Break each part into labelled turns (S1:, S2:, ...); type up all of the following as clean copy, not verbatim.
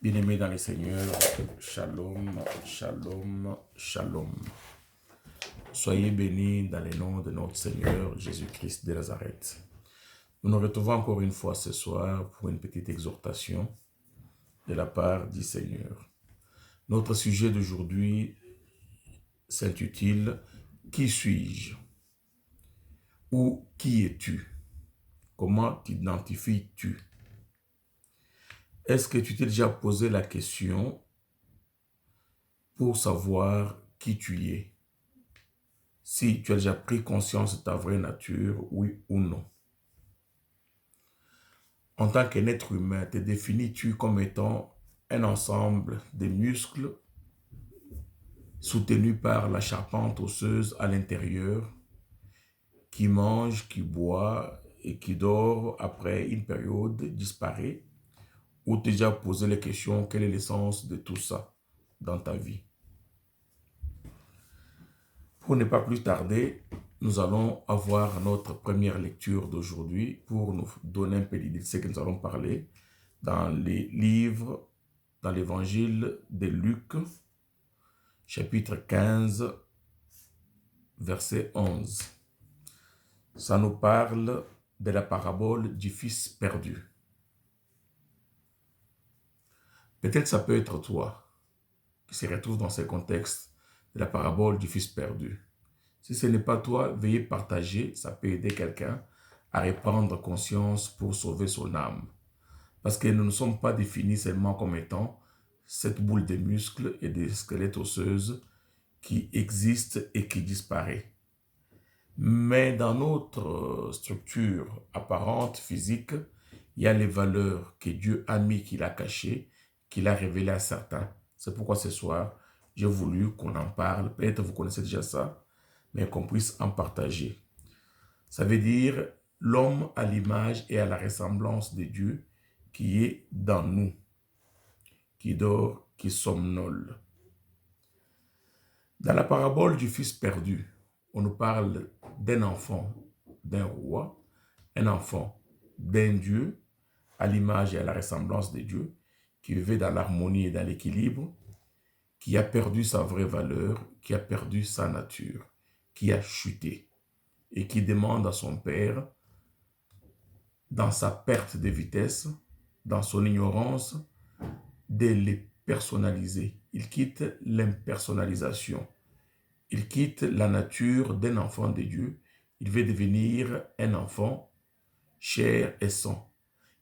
S1: Bien-aimés dans le Seigneur, shalom, shalom, shalom. Soyez bénis dans le nom de notre Seigneur Jésus-Christ de Nazareth. Nous nous retrouvons encore une fois ce soir pour une petite exhortation de la part du Seigneur. Notre sujet d'aujourd'hui s'intitule « Qui suis-je » ou « Qui es-tu » ? Comment t'identifies-tu ? Est-ce que tu t'es déjà posé la question pour savoir qui tu es? Si tu as déjà pris conscience de ta vraie nature, oui ou non. En tant qu'être humain, te définis-tu comme étant un ensemble de muscles soutenus par la charpente osseuse à l'intérieur, qui mange, qui boit et qui dort après une période disparaît, ou t'as déjà posé la question, quelle est l'essence de tout ça dans ta vie? Pour ne pas plus tarder, nous allons avoir notre première lecture d'aujourd'hui pour nous donner un peu l'idée de ce que nous allons parler dans les livres, dans l'évangile de Luc, chapitre 15, verset 11. Ça nous parle de la parabole du fils perdu. Peut-être ça peut être toi qui se retrouve dans ce contexte de la parabole du fils perdu. Si ce n'est pas toi, veuillez partager, ça peut aider quelqu'un à reprendre conscience pour sauver son âme. Parce que nous ne sommes pas définis seulement comme étant cette boule de muscles et de squelettes osseuses qui existent et qui disparaît. Mais dans notre structure apparente, physique, il y a les valeurs que Dieu a mis, qu'il a cachées, qu'il a révélées à certains. C'est pourquoi ce soir, j'ai voulu qu'on en parle. Peut-être vous connaissez déjà ça, mais qu'on puisse en partager. Ça veut dire l'homme à l'image et à la ressemblance de Dieu qui est dans nous, qui dort, qui somnole. Dans la parabole du fils perdu, on nous parle d'un enfant, d'un roi, un enfant d'un Dieu, à l'image et à la ressemblance de Dieu, qui vivait dans l'harmonie et dans l'équilibre, qui a perdu sa vraie valeur, qui a perdu sa nature, qui a chuté et qui demande à son père, dans sa perte de vitesse, dans son ignorance, de les personnaliser. Il quitte l'impersonnalisation. Il quitte la nature d'un enfant de Dieu. Il veut devenir un enfant chair et sang.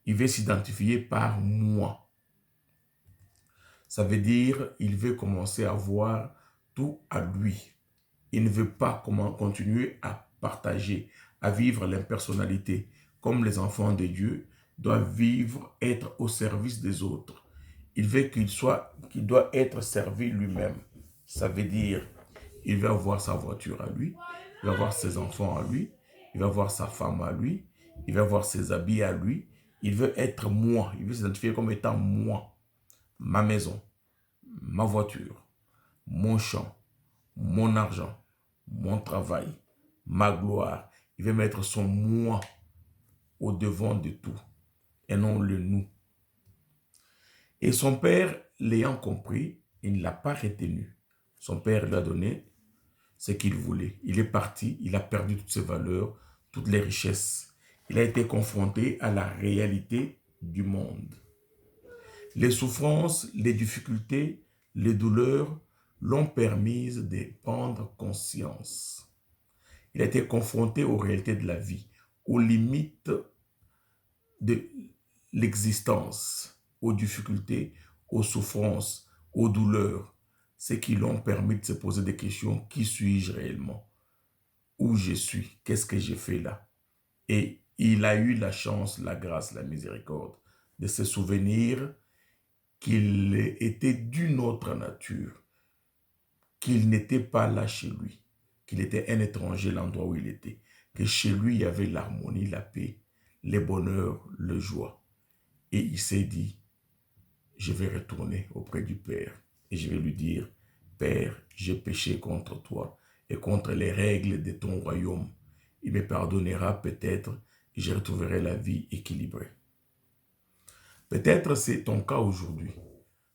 S1: Il veut s'identifier par moi. Ça veut dire il veut commencer à voir tout à lui. Il ne veut pas continuer à partager, à vivre l'impersonnalité. Comme les enfants de Dieu doivent vivre, être au service des autres. Il veut qu'il doit être servi lui-même. Ça veut dire, il veut avoir sa voiture à lui, il va avoir ses enfants à lui, il va avoir sa femme à lui, il va avoir ses habits à lui. Il veut être moi, il veut s'identifier comme étant moi, ma maison, ma voiture, mon champ, mon argent, mon travail, ma gloire. Il veut mettre son moi au devant de tout et non le nous. Et son père, l'ayant compris, il ne l'a pas retenu. Son père lui a donné ce qu'il voulait. Il est parti, il a perdu toutes ses valeurs, toutes les richesses. Il a été confronté à la réalité du monde. Les souffrances, les difficultés, les douleurs l'ont permis de prendre conscience. Il a été confronté aux réalités de la vie, aux limites de l'existence, aux difficultés, aux souffrances, aux douleurs, ce qui l'ont permis de se poser des questions. Qui suis-je réellement? Où je suis? Qu'est-ce que j'ai fait là? Et il a eu la chance, la grâce, la miséricorde de se souvenir qu'il était d'une autre nature, qu'il n'était pas là chez lui, qu'il était un étranger à l'endroit où il était, que chez lui il y avait l'harmonie, la paix, le bonheur, le joie. Et il s'est dit, je vais retourner auprès du Père et je vais lui dire, Père, j'ai péché contre toi et contre les règles de ton royaume. Il me pardonnera peut-être et je retrouverai la vie équilibrée. Peut-être c'est ton cas aujourd'hui.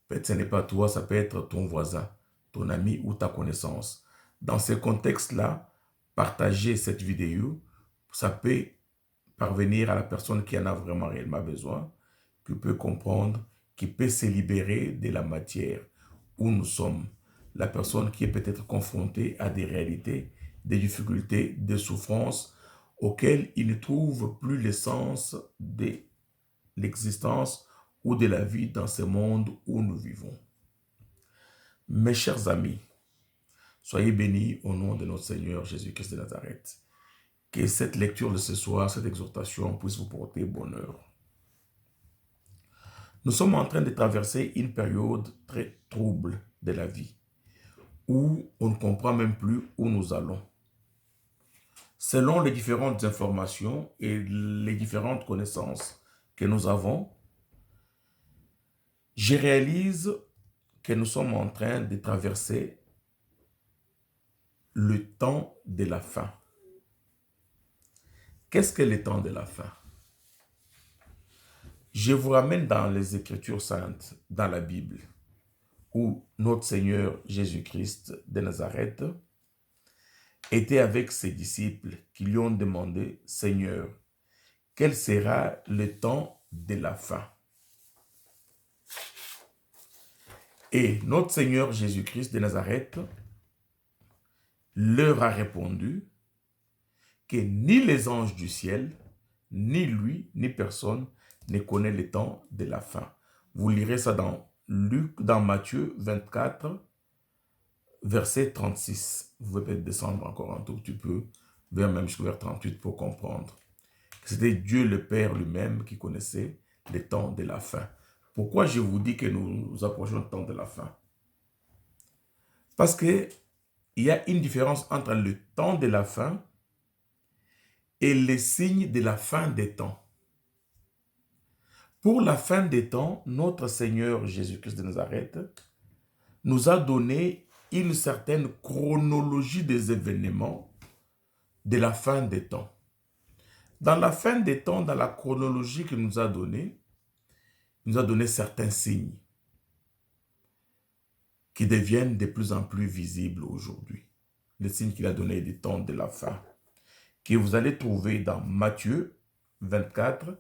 S1: Peut-être ce n'est pas toi, ça peut être ton voisin, ton ami ou ta connaissance. Dans ce contexte-là, partager cette vidéo, ça peut parvenir à la personne qui en a vraiment réellement besoin, qui peut comprendre, qui peut se libérer de la matière où nous sommes. La personne qui est peut-être confrontée à des réalités, des difficultés, des souffrances auxquelles il ne trouve plus le sens de l'existence ou de la vie dans ce monde où nous vivons. Mes chers amis, soyez bénis au nom de notre Seigneur Jésus-Christ de Nazareth. Que cette lecture de ce soir, cette exhortation puisse vous porter bonheur. Nous sommes en train de traverser une période très trouble de la vie, où on ne comprend même plus où nous allons. Selon les différentes informations et les différentes connaissances que nous avons, je réalise que nous sommes en train de traverser le temps de la fin. Qu'est-ce que le temps de la fin? Je vous ramène dans les Écritures saintes, dans la Bible, où notre Seigneur Jésus-Christ de Nazareth était avec ses disciples qui lui ont demandé, « Seigneur, quel sera le temps de la fin ?» Et notre Seigneur Jésus-Christ de Nazareth leur a répondu que ni les anges du ciel, ni lui, ni personne ne connaît le temps de la fin. Vous lirez ça dans Matthieu 24, verset 36. Vous pouvez peut-être descendre encore un tout petit peu, vers même jusqu'au vers 38 pour comprendre. C'était Dieu le Père lui-même qui connaissait le temps de la fin. Pourquoi je vous dis que nous approchons le temps de la fin? Parce qu'il y a une différence entre le temps de la fin et les signes de la fin des temps. Pour la fin des temps, notre Seigneur Jésus-Christ de Nazareth nous a donné une certaine chronologie des événements de la fin des temps. Dans la fin des temps, dans la chronologie qu'il nous a donnée, il nous a donné certains signes qui deviennent de plus en plus visibles aujourd'hui. Les signes qu'il a donnés des temps de la fin, que vous allez trouver dans Matthieu 24,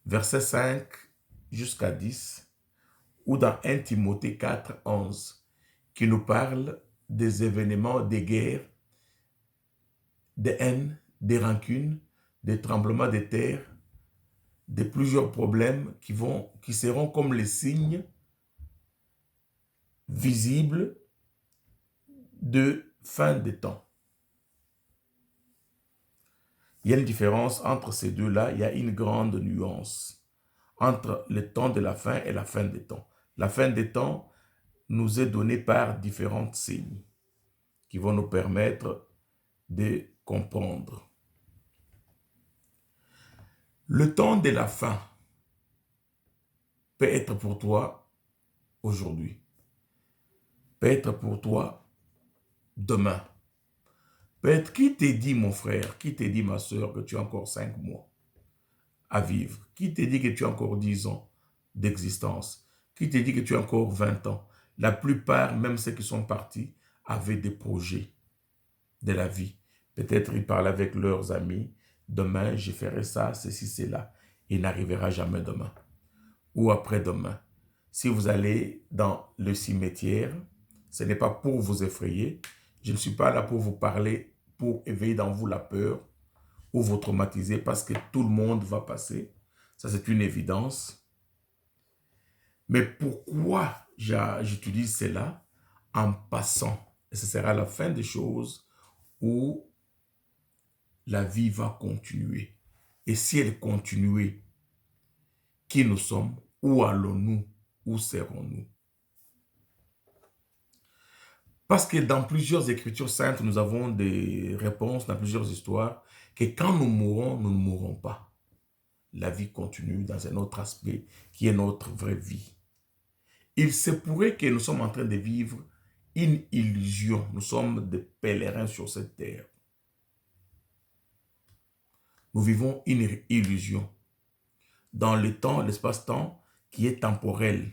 S1: verset 5 jusqu'à 10, ou dans 1 Timothée 4, 11, qui nous parle des événements des guerres, des haines, des rancunes, des tremblements de terre, de plusieurs problèmes qui seront comme les signes visibles de fin des temps. Il y a une différence entre ces deux-là, il y a une grande nuance entre le temps de la fin et la fin des temps. La fin des temps nous est donnée par différents signes qui vont nous permettre de comprendre. Le temps de la fin peut être pour toi aujourd'hui, peut être pour toi demain. Peut-être qui te dit, mon frère, qui te dit, ma soeur, que tu as encore 5 mois à vivre? Qui te dit que tu as encore 10 ans d'existence? Qui te dit que tu as encore 20 ans? La plupart, même ceux qui sont partis, avaient des projets de la vie. Peut-être ils parlent avec leurs amis. Demain, je ferai ça, ceci, cela. Il n'arrivera jamais demain. Ou après-demain. Si vous allez dans le cimetière, ce n'est pas pour vous effrayer. Je ne suis pas là pour vous parler, pour éveiller dans vous la peur ou vous traumatiser parce que tout le monde va passer. Ça, c'est une évidence. Mais pourquoi j'utilise cela? En passant. Et ce sera la fin des choses où la vie va continuer. Et si elle continuait, qui nous sommes? Où allons-nous? Où serons-nous? Parce que dans plusieurs écritures saintes, nous avons des réponses dans plusieurs histoires que quand nous mourrons, nous ne mourrons pas. La vie continue dans un autre aspect qui est notre vraie vie. Il se pourrait que nous sommes en train de vivre une illusion. Nous sommes des pèlerins sur cette terre. Nous vivons une illusion dans le temps, l'espace-temps qui est temporel.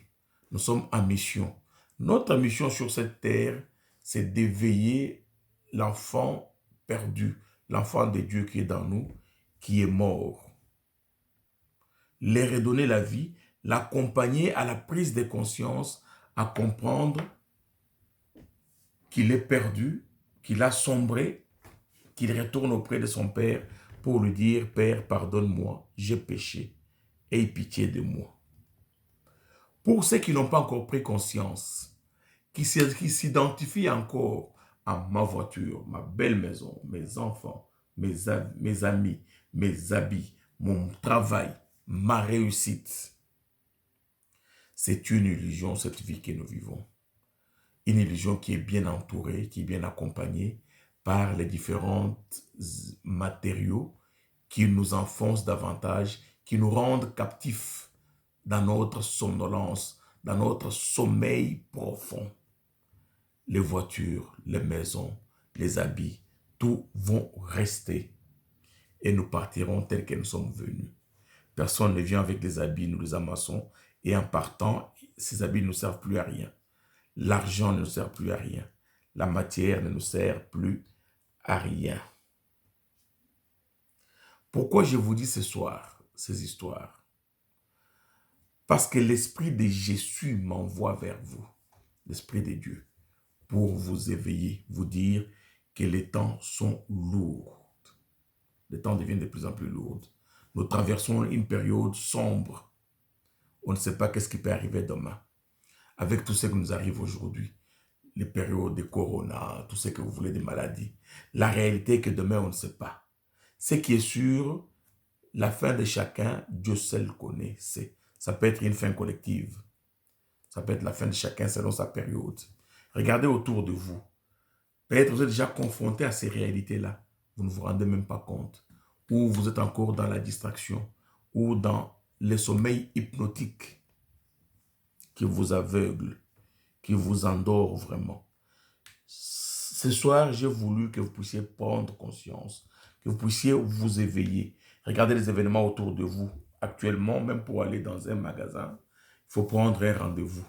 S1: Nous sommes en mission. Notre mission sur cette terre, c'est d'éveiller l'enfant perdu, l'enfant de Dieu qui est dans nous, qui est mort. Les redonner la vie, l'accompagner à la prise de conscience, à comprendre qu'il est perdu, qu'il a sombré, qu'il retourne auprès de son Père pour lui dire, Père, pardonne-moi, j'ai péché, aie pitié de moi. Pour ceux qui n'ont pas encore pris conscience, qui s'identifient encore à ma voiture, ma belle maison, mes enfants, mes amis, mes habits, mon travail, ma réussite, c'est une illusion, cette vie que nous vivons. Une illusion qui est bien entourée, qui est bien accompagnée par les différents matériaux qui nous enfoncent davantage, qui nous rendent captifs dans notre somnolence, dans notre sommeil profond. Les voitures, les maisons, les habits, tout vont rester et nous partirons tels que nous sommes venus. Personne ne vient avec des habits, nous les amassons et en partant, ces habits ne nous servent plus à rien. L'argent ne nous sert plus à rien. La matière ne nous sert plus à rien. Pourquoi je vous dis ce soir ces histoires? Parce que l'Esprit de Jésus m'envoie vers vous, l'Esprit de Dieu, pour vous éveiller, vous dire que les temps sont lourds. Les temps deviennent de plus en plus lourds. Nous traversons une période sombre. On ne sait pas qu'est-ce qui peut arriver demain. Avec tout ce qui nous arrive aujourd'hui, les périodes de corona, tout ce que vous voulez, des maladies. La réalité est que demain, on ne sait pas. Ce qui est sûr, la fin de chacun, Dieu seul connaît. Ça peut être une fin collective. Ça peut être la fin de chacun selon sa période. Regardez autour de vous. Peut-être vous êtes déjà confronté à ces réalités-là. Vous ne vous rendez même pas compte. Ou vous êtes encore dans la distraction. Ou dans le sommeil hypnotique qui vous aveugle, qui vous endort vraiment. Ce soir, j'ai voulu que vous puissiez prendre conscience, que vous puissiez vous éveiller. Regardez les événements autour de vous. Actuellement, même pour aller dans un magasin, il faut prendre un rendez-vous.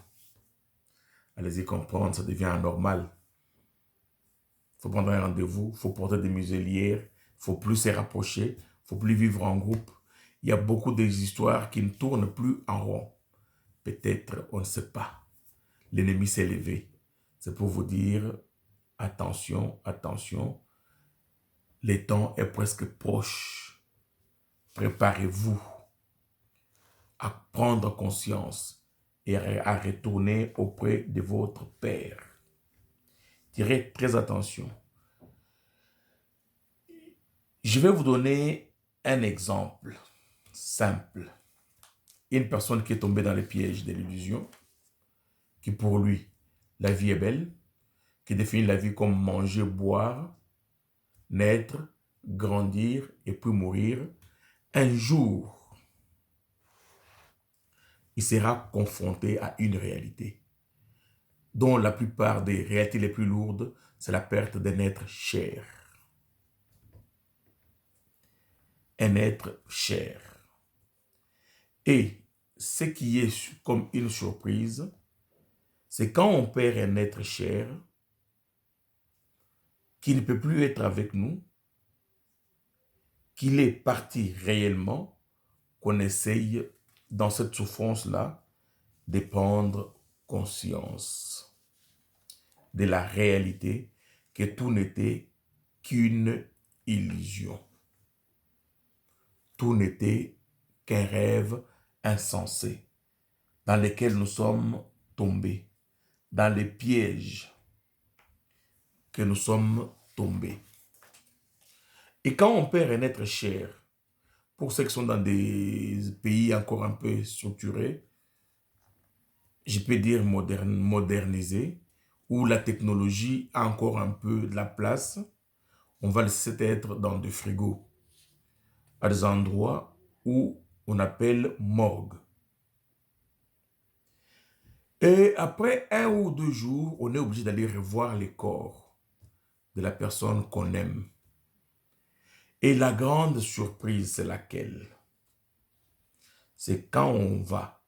S1: Allez-y comprendre, ça devient anormal. Il faut prendre un rendez-vous, il faut porter des muselières, il ne faut plus se rapprocher, il ne faut plus vivre en groupe. Il y a beaucoup d'histoires qui ne tournent plus en rond. Peut-être, on ne sait pas. L'ennemi s'est levé. C'est pour vous dire, attention, attention, le temps est presque proche. Préparez-vous à prendre conscience et à retourner auprès de votre Père. Tirez très attention. Je vais vous donner un exemple simple. Une personne qui est tombée dans les pièges de l'illusion, qui pour lui, la vie est belle, qui définit la vie comme manger, boire, naître, grandir et puis mourir. Un jour, il sera confronté à une réalité, dont la plupart des réalités les plus lourdes, c'est la perte d'un être cher. Un être cher. Et ce qui est comme une surprise, c'est quand on perd un être cher, qui ne peut plus être avec nous, qu'il est parti réellement, qu'on essaye, dans cette souffrance-là, de prendre conscience de la réalité, que tout n'était qu'une illusion. Tout n'était qu'un rêve insensé, dans lequel nous sommes tombés, dans les pièges que nous sommes tombés. Et quand on perd un être cher, pour ceux qui sont dans des pays encore un peu structurés, je peux dire modernisés, où la technologie a encore un peu de la place, on va laisser être dans des frigos, à des endroits où on appelle morgue. Et après 1 ou 2 jours, on est obligé d'aller revoir les corps de la personne qu'on aime. Et la grande surprise, c'est laquelle? C'est quand on va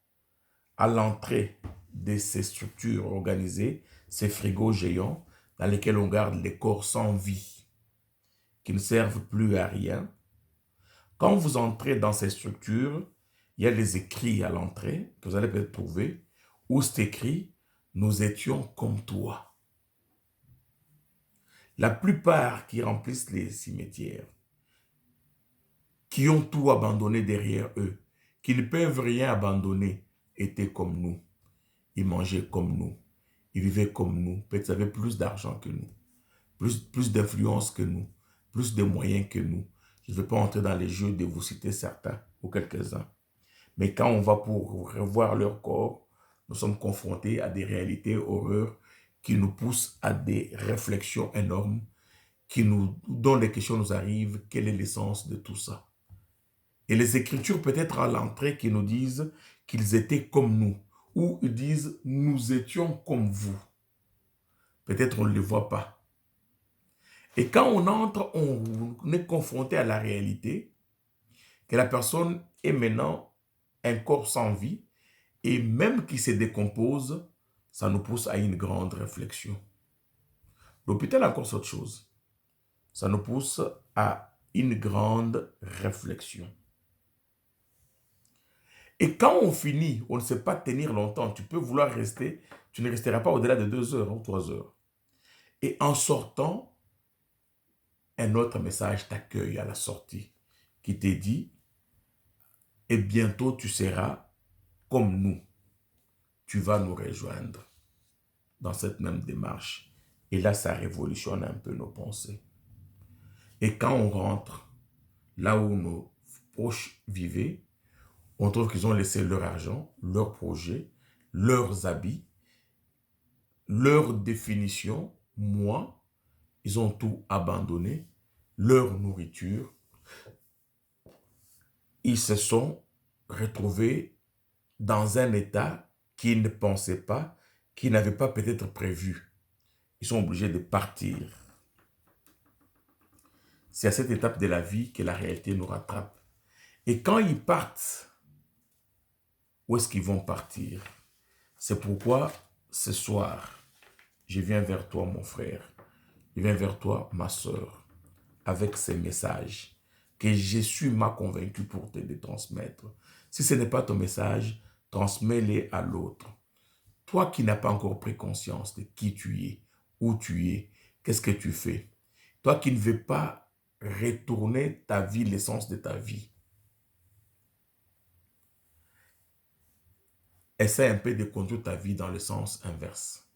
S1: à l'entrée de ces structures organisées, ces frigos géants dans lesquels on garde les corps sans vie, qui ne servent plus à rien. Quand vous entrez dans ces structures, il y a les écrits à l'entrée que vous allez peut-être trouver, où c'est écrit « Nous étions comme toi ». La plupart qui remplissent les cimetières, qui ont tout abandonné derrière eux, qui ne peuvent rien abandonner, étaient comme nous. Ils mangeaient comme nous. Ils vivaient comme nous. Peut-être ils avaient plus d'argent que nous, plus d'influence que nous, plus de moyens que nous. Je ne vais pas entrer dans les jeux de vous citer certains ou quelques-uns. Mais quand on va pour revoir leur corps, nous sommes confrontés à des réalités horreurs qui nous poussent à des réflexions énormes, dont les questions nous arrivent, quelle est l'essence de tout ça? Et les Écritures peut-être à l'entrée qui nous disent qu'ils étaient comme nous, ou ils disent nous étions comme vous. Peut-être on ne le voit pas. Et quand on entre, on est confronté à la réalité que la personne est maintenant un corps sans vie, et même qui se décompose, ça nous pousse à une grande réflexion. L'hôpital, encore, c'est autre chose. Ça nous pousse à une grande réflexion. Et quand on finit, on ne sait pas tenir longtemps, tu peux vouloir rester, tu ne resteras pas au-delà de 2 heures ou 3 heures. Et en sortant, un autre message t'accueille à la sortie, qui te dit, et bientôt tu seras comme nous. Tu vas nous rejoindre dans cette même démarche. Et là, ça révolutionne un peu nos pensées. Et quand on rentre là où nos proches vivaient, on trouve qu'ils ont laissé leur argent, leurs projets, leurs habits, leur définition, moi, ils ont tout abandonné, leur nourriture. Ils se sont retrouvés dans un état qu'ils ne pensaient pas, qu'ils n'avaient pas peut-être prévu. Ils sont obligés de partir. C'est à cette étape de la vie que la réalité nous rattrape. Et quand ils partent, où est-ce qu'ils vont partir? C'est pourquoi ce soir, je viens vers toi, mon frère. Je viens vers toi, ma soeur, avec ces messages que Jésus m'a convaincu pour te les transmettre. Si ce n'est pas ton message, transmets-les à l'autre. Toi qui n'as pas encore pris conscience de qui tu es, où tu es, qu'est-ce que tu fais. Toi qui ne veux pas retourner ta vie, l'essence de ta vie. Essaie un peu de conduire ta vie dans le sens inverse.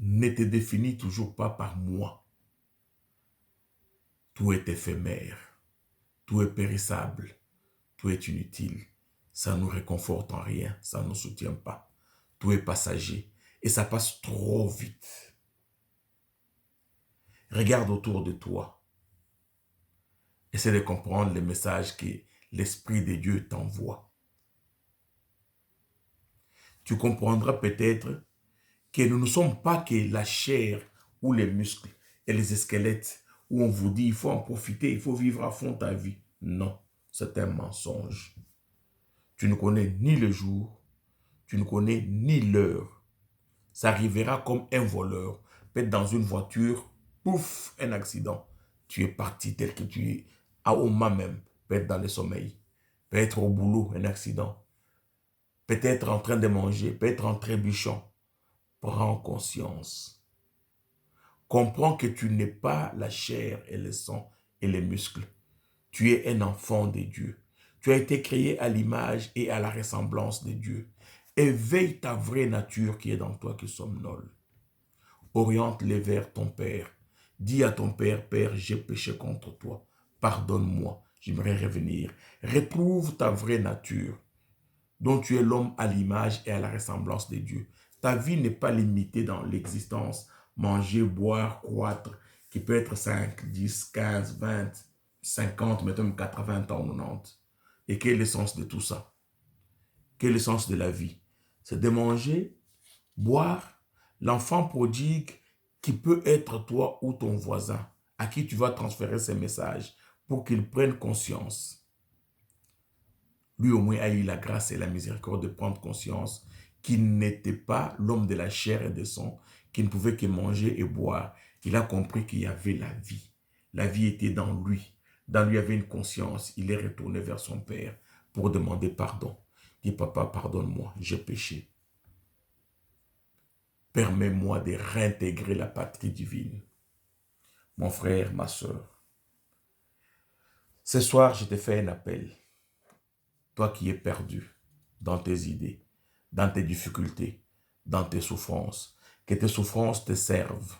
S1: Ne te définis toujours pas par moi. Tout est éphémère, tout est périssable, tout est inutile. Ça ne nous réconforte en rien, ça ne nous soutient pas. Tout est passager et ça passe trop vite. Regarde autour de toi. Essaie de comprendre les messages que l'Esprit de Dieu t'envoie. Tu comprendras peut-être que nous ne sommes pas que la chair ou les muscles et les squelettes où on vous dit il faut en profiter, il faut vivre à fond ta vie. Non, c'est un mensonge. Tu ne connais ni le jour, tu ne connais ni l'heure. Ça arrivera comme un voleur, peut-être dans une voiture, pouf, un accident. Tu es parti tel que tu es, au moment même, peut-être dans le sommeil, peut-être au boulot, un accident, peut-être en train de manger, peut-être en trébuchant. Prends conscience. Comprends que tu n'es pas la chair et le sang et les muscles. Tu es un enfant de Dieu. Tu as été créé à l'image et à la ressemblance de Dieu. Éveille ta vraie nature qui est dans toi, qui somnole. Oriente-les vers ton Père. Dis à ton Père, Père, j'ai péché contre toi. Pardonne-moi, j'aimerais revenir. Retrouve ta vraie nature, dont tu es l'homme à l'image et à la ressemblance de Dieu. Ta vie n'est pas limitée dans l'existence. Manger, boire, croître, qui peut être 5, 10, 15, 20, 50, même 80 ans, 90. Et quel est l'essence de tout ça? Quel est l'essence de la vie? C'est de manger, boire, l'enfant prodigue qui peut être toi ou ton voisin, à qui tu vas transférer ces messages pour qu'il prenne conscience. Lui au moins a eu la grâce et la miséricorde de prendre conscience qu'il n'était pas l'homme de la chair et de sang, qu'il ne pouvait que manger et boire. Il a compris qu'il y avait la vie. La vie était dans lui. Dans lui, il y avait une conscience. Il est retourné vers son Père pour demander pardon. Il dit, papa, pardonne-moi, j'ai péché. Permets-moi de réintégrer la patrie divine. Mon frère, ma soeur, ce soir, je te fais un appel. Toi qui es perdu dans tes idées, dans tes difficultés, dans tes souffrances, que tes souffrances te servent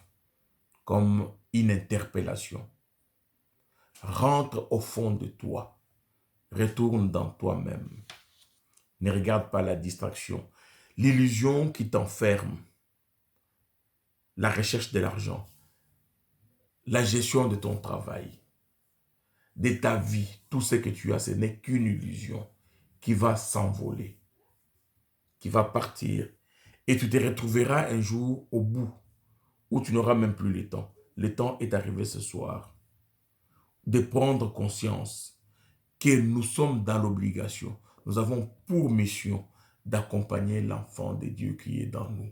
S1: comme une interpellation. Rentre au fond de toi. Retourne dans toi-même. Ne regarde pas la distraction, l'illusion qui t'enferme, la recherche de l'argent, la gestion de ton travail, de ta vie. Tout ce que tu as, ce n'est qu'une illusion qui va s'envoler, qui va partir. Et tu te retrouveras un jour au bout où tu n'auras même plus le temps. Le temps est arrivé ce soir de prendre conscience que nous sommes dans l'obligation. Nous avons pour mission d'accompagner l'enfant de Dieu qui est dans nous.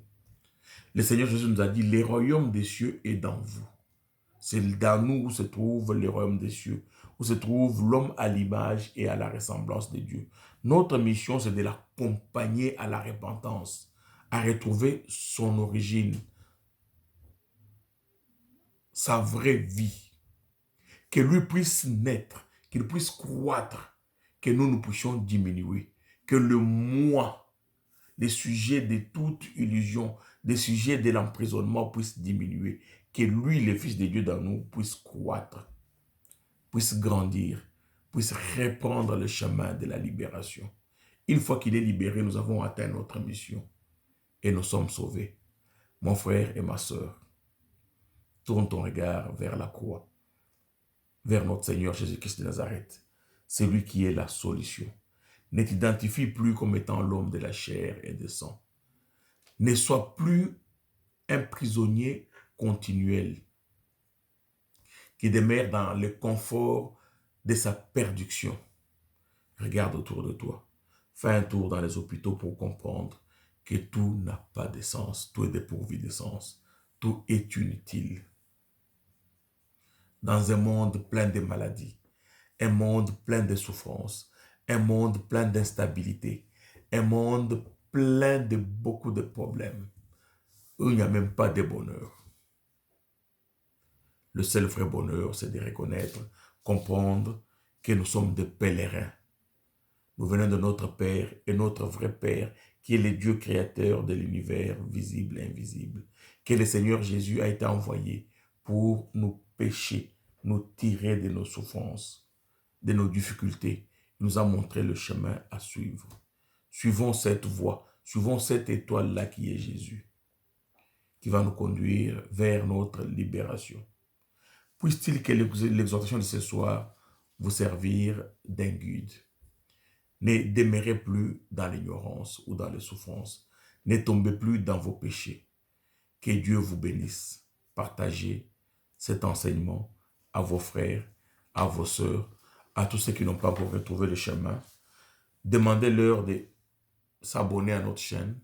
S1: Le Seigneur Jésus nous a dit, le royaume des cieux est dans vous. C'est dans nous où se trouve le royaume des cieux, où se trouve l'homme à l'image et à la ressemblance de Dieu. Notre mission, c'est de l'accompagner à la repentance, à retrouver son origine, sa vraie vie. Que lui puisse naître, qu'il puisse croître, que nous puissions diminuer. Que le moi, les sujets de toute illusion, les sujets de l'emprisonnement puissent diminuer. Que lui, le Fils de Dieu dans nous, puisse croître, puisse grandir, puisse reprendre le chemin de la libération. Une fois qu'il est libéré, nous avons atteint notre mission et nous sommes sauvés. Mon frère et ma sœur, tourne ton regard vers la croix, vers notre Seigneur Jésus-Christ de Nazareth. C'est lui qui est la solution. Ne t'identifie plus comme étant l'homme de la chair et du sang. Ne sois plus un prisonnier continuel qui demeure dans le confort de sa perdition. Regarde autour de toi. Fais un tour dans les hôpitaux pour comprendre que tout n'a pas de sens. Tout est dépourvu de sens. Tout est inutile. Dans un monde plein de maladies, un monde plein de souffrances, un monde plein d'instabilité, un monde plein de beaucoup de problèmes, où il n'y a même pas de bonheur. Le seul vrai bonheur, c'est de reconnaître, comprendre que nous sommes des pèlerins. Nous venons de notre Père et notre vrai Père, qui est le Dieu créateur de l'univers visible et invisible, que le Seigneur Jésus a été envoyé pour nous pécher, nous tirer de nos souffrances, de nos difficultés. Il nous a montré le chemin à suivre. Suivons cette voie, suivons cette étoile-là qui est Jésus, qui va nous conduire vers notre libération. Puisse-t-il que l'exhortation de ce soir vous servir d'un guide. Ne demeurez plus dans l'ignorance ou dans les souffrances. Ne tombez plus dans vos péchés. Que Dieu vous bénisse. Partagez cet enseignement à vos frères, à vos sœurs, à tous ceux qui n'ont pas encore retrouvé le chemin. Demandez-leur de s'abonner à notre chaîne.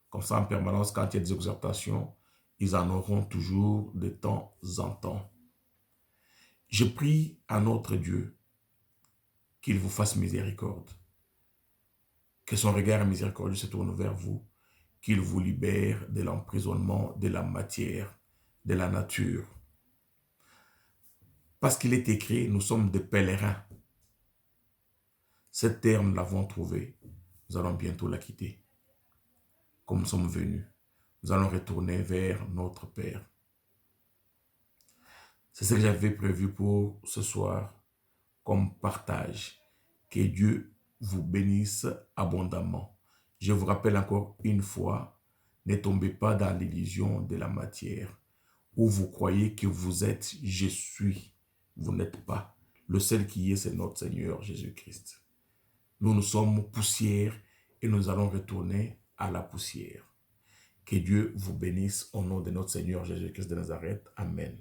S1: Comme ça, en permanence, quand il y a des exhortations, ils en auront toujours de temps en temps. Je prie à notre Dieu qu'il vous fasse miséricorde. Que son regard miséricordieux se tourne vers vous, qu'il vous libère de l'emprisonnement de la matière, de la nature. Parce qu'il est écrit, nous sommes des pèlerins. Ce terme, nous l'avons trouvé. Nous allons bientôt la quitter. Comme nous sommes venus, nous allons retourner vers notre Père. C'est ce que j'avais prévu pour ce soir comme partage. Que Dieu vous bénisse abondamment. Je vous rappelle encore une fois, ne tombez pas dans l'illusion de la matière où vous croyez que vous êtes « je suis ». Vous n'êtes pas. Le seul qui est, c'est notre Seigneur Jésus-Christ. Nous sommes poussière et nous allons retourner à la poussière. Que Dieu vous bénisse au nom de notre Seigneur Jésus-Christ de Nazareth. Amen.